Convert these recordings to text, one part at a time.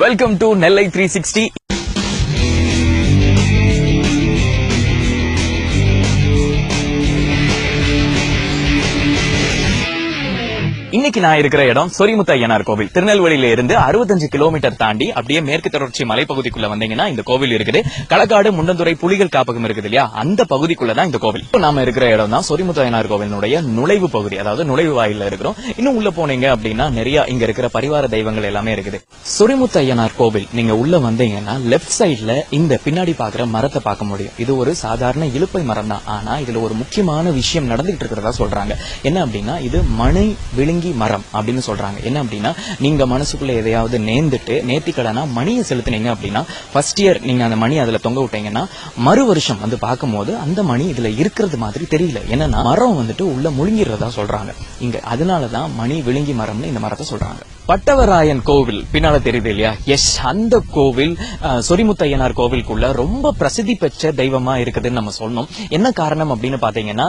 Welcome to Nellai 360. இன்னைக்கு நான் இருக்கிற இடம் சொரிமுத்து ஐயனார் கோவில். திருநெல்வேலியில இருந்து 65 கிலோமீட்டர் தாண்டி அப்படியே மேற்கு தொடர்ச்சி மலைப்பகுதிக்குள்ள வந்தீங்கன்னா இந்த கோவில் இருக்குது. களக்காடு முண்டந்துறை புலிகள் காப்பகம் இருக்குது இல்லையா, அந்த பகுதிக்குள்ளதான் இந்த கோவில். நாம இருக்கிற இடம் தான் சொரிமுத்து ஐயனார் கோவிலுடைய நுழைவு பகுதி, அதாவது நுழைவு வாயில இருக்கிறோம். இன்னும் உள்ள போனீங்க அப்படின்னா நிறைய இங்க இருக்கிற பரிவார தெய்வங்கள் எல்லாமே இருக்குது. சொரிமுத்து ஐயனார் கோவில் நீங்க உள்ள வந்தீங்கன்னா லெப்ட் சைட்ல இந்த பின்னாடி பாக்குற மரத்தை பார்க்க முடியும். இது ஒரு சாதாரண இலுப்பை மரம் தான். ஆனா இதுல ஒரு முக்கியமான விஷயம் நடந்துகிட்டு இருக்கிறதா சொல்றாங்க. என்ன அப்படின்னா இது மணி விழுங்கி மரம் அப்படின்னு சொல்றாங்க. என்ன அப்படின்னா நீங்க மனசுக்குள்ள எதையாவது நேர்த்திக்கடனா மணியை செலுத்தினீங்க அப்படின்னா ஃபர்ஸ்ட் இயர் நீங்க அந்த மணி அதுல தொங்க விட்டீங்கன்னா மறு வருஷம் வந்து பார்க்கும்போது அந்த மணி இதுல இருக்கிறது மாதிரி தெரியல. என்னன்னா மரம் வந்துட்டு உள்ள முழுங்கிறதா சொல்றாங்க இங்க. அதனாலதான் மணி விழுங்கி மரம்னு இந்த மரத்தை சொல்றாங்க. பட்டவராயன் கோவில் பின்னால தெரியுது இல்லையா, எஸ், அந்த கோவில் சொரிமுத்து ஐயனார் கோவிலுக்குள்ள ரொம்ப பிரசித்தி பெற்ற தெய்வமா இருக்குதுன்னு நம்ம சொல்லணும். என்ன காரணம் அப்படின்னு பாத்தீங்கன்னா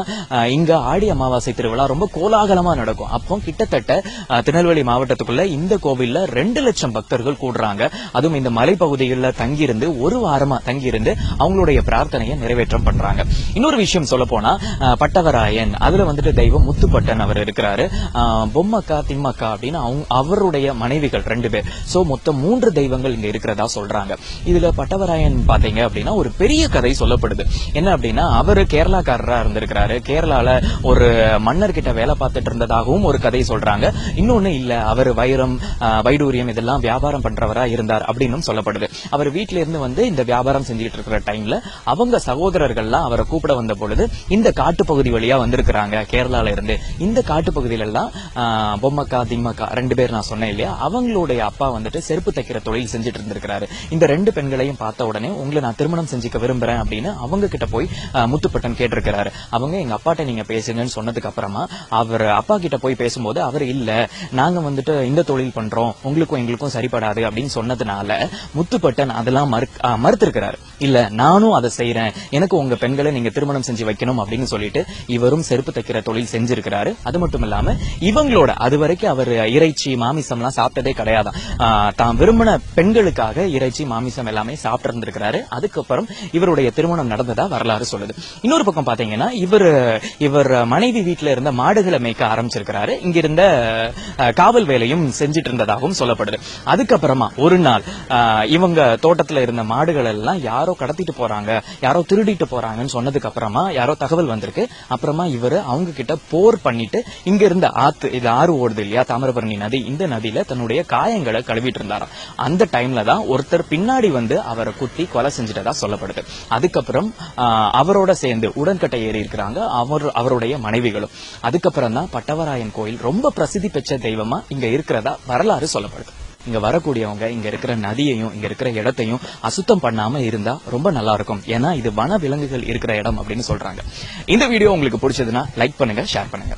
இங்க ஆடி அமாவாசை திருவிழா ரொம்ப கோலாகலமா நடக்கும். அப்போ கிட்டத்தட்ட திருநெல்வேலி மாவட்டத்துக்குள்ள இந்த கோவில்ல 2 லட்சம் பக்தர்கள் கூடுறாங்க. அதுவும் இந்த மலைப்பகுதிகளில் தங்கியிருந்து ஒரு வாரமா தங்கியிருந்து அவங்களுடைய பிரார்த்தனையை நிறைவேற்றம் பண்றாங்க. இன்னொரு விஷயம் சொல்ல போனா பட்டவராயன் அதுல வந்துட்டு தெய்வம் முத்துப்பட்டன் அவர் இருக்கிறாரு. பொம்மக்கா திம்மக்கா அப்படின்னு அவருடைய மனைவிகள் 2 பேர். சோ மொத்தம் 3 தெய்வங்கள் இங்க இருக்கிறதா சொல்றாங்க. இதுல பட்டவராயன் பாத்தீங்க அப்படின்னா ஒரு பெரிய கதை சொல்லப்படுது. என்ன அப்படின்னா அவரு கேரளாக்காரரா இருந்திருக்கிறாரு. கேரளால ஒரு மன்னர் கிட்ட வேலை பார்த்துட்டு இருந்ததாகவும் ஒரு கதை சொல்றாங்க. இன்னொன்னு இல்ல, அவர் வைரம் வைடூரியம் இதெல்லாம் வியாபாரம் பண்றவரா இருந்தார் அப்படின்னு சொல்லப்படுது. அவர் வீட்டில இருந்து வந்து இந்த வியாபாரம் செஞ்சுட்டு இருக்கிற டைம்ல அவங்க சகோதரர்கள்லாம் அவரை கூப்பிட வந்த பொழுது இந்த காட்டுப்பகுதி வழியா வந்திருக்கிறாங்க கேரளால இருந்து. இந்த காட்டுப்பகுதியில எல்லாம் பொம்மக்கா திம்மக்கா 2 பேர் நான் சொன்னேன் இல்லையா, அவங்களுடைய அப்பா வந்துட்டு செருப்பு தைக்கிற தொழில் செஞ்சுட்டு இருந்திருக்கிறாரு. இந்த 2 பெண்களையும் பார்த்த உடனே உங்களை நான் திருமணம் செஞ்சுக்க விரும்புறேன் அப்படின்னு அவங்க கிட்ட போய் முத்துப்பட்டன் கேட்டிருக்கிறாரு. அவங்க எங்க அப்பாட்ட நீங்க பேசுங்கன்னு சொன்னதுக்கு அப்புறமா அவர் அப்பா கிட்ட போய் பேசும்போது அவர் இல்ல, நாங்க வந்துட்டு இந்த தொழில் பண்றோம், உங்களுக்கும் எங்களுக்கும் சரிபடாது அப்படின்னு சொன்னதுனால முத்துப்பட்டன் அதெல்லாம் மறுத்திருக்கிறாரு. இல்ல, நானும் அதை செய்யறேன், எனக்கு உங்க பெண்களை நீங்க திருமணம் செஞ்சு வைக்கணும் அப்படின்னு சொல்லிட்டு இவரும் செருப்பு தைக்கிற தொழில் செஞ்சிருக்கிறாரு. அது மட்டும் இல்லாம இவங்களோட அது வரைக்கும் அவர் இறைச்சி மாமிசம் எல்லாம் சாப்பிட்டதே கிடையாது. தான் விரும்பின பெண்களுக்காக இறைச்சி மாமிசம் எல்லாமே சாப்பிட்டு இருந்திருக்கிறாரு. அதுக்கப்புறம் இவருடைய திருமணம் நடந்ததா வரலாறு சொல்லுது. இன்னொரு பக்கம் பாத்தீங்கன்னா இவர் மனைவி வீட்டுல இருந்த மாடுகளை மேய்க்க ஆரம்பிச்சிருக்கிறாரு. இங்க இருந்த காவல் வேலையும் செஞ்சிட்டு இருந்ததாகவும் சொல்லப்படுது. அதுக்கப்புறமா ஒரு நாள் இவங்க தோட்டத்துல இருந்த மாடுகள் எல்லாம் யாரோ கடத்திட்டு போறாங்க, யாரோ திருடிட்டு போறாங்கன்னு சொன்னதுக்கு அப்புறமா யாரோ தகவல் வந்திருக்கு. அப்புறமா இவரு அவங்க கிட்ட போர் பண்ணிட்டு இங்க இருந்த ஆத்து, இது ஆறு ஓடுது இல்லையா தாமிரபரணி நதி, இந்த நதியில தன்னுடைய காயங்களை கழுவிட்டு இருந்தாராம். அந்த டைம்ல தான் ஒருத்தர் பின்னாடி வந்து அவரை குத்தி கொலை செஞ்சிட்டதா சொல்லப்படுது. அதுக்கப்புறம் அவரோட சேர்ந்து உடன்கட்டை ஏறி இருக்கிறாங்க அவருடைய மனைவிகளும். அதுக்கப்புறம் தான் பட்டவராயன் கோயில் ரொம்ப பிரசித்தி பெற்ற தெய்வமா இங்க இருக்கிறதா வரலாறு சொல்லப்படுது. இங்க வரக்கூடியவங்க இங்க இருக்கிற நதியையும் இங்க இருக்கிற இடத்தையும் அசுத்தம் பண்ணாம இருந்தா ரொம்ப நல்லா இருக்கும். ஏன்னா இது வன விலங்குகள் இருக்கிற இடம் அப்படின்னு சொல்றாங்க. இந்த வீடியோ உங்களுக்கு பிடிச்சதுன்னா லைக் பண்ணுங்க, ஷேர் பண்ணுங்க.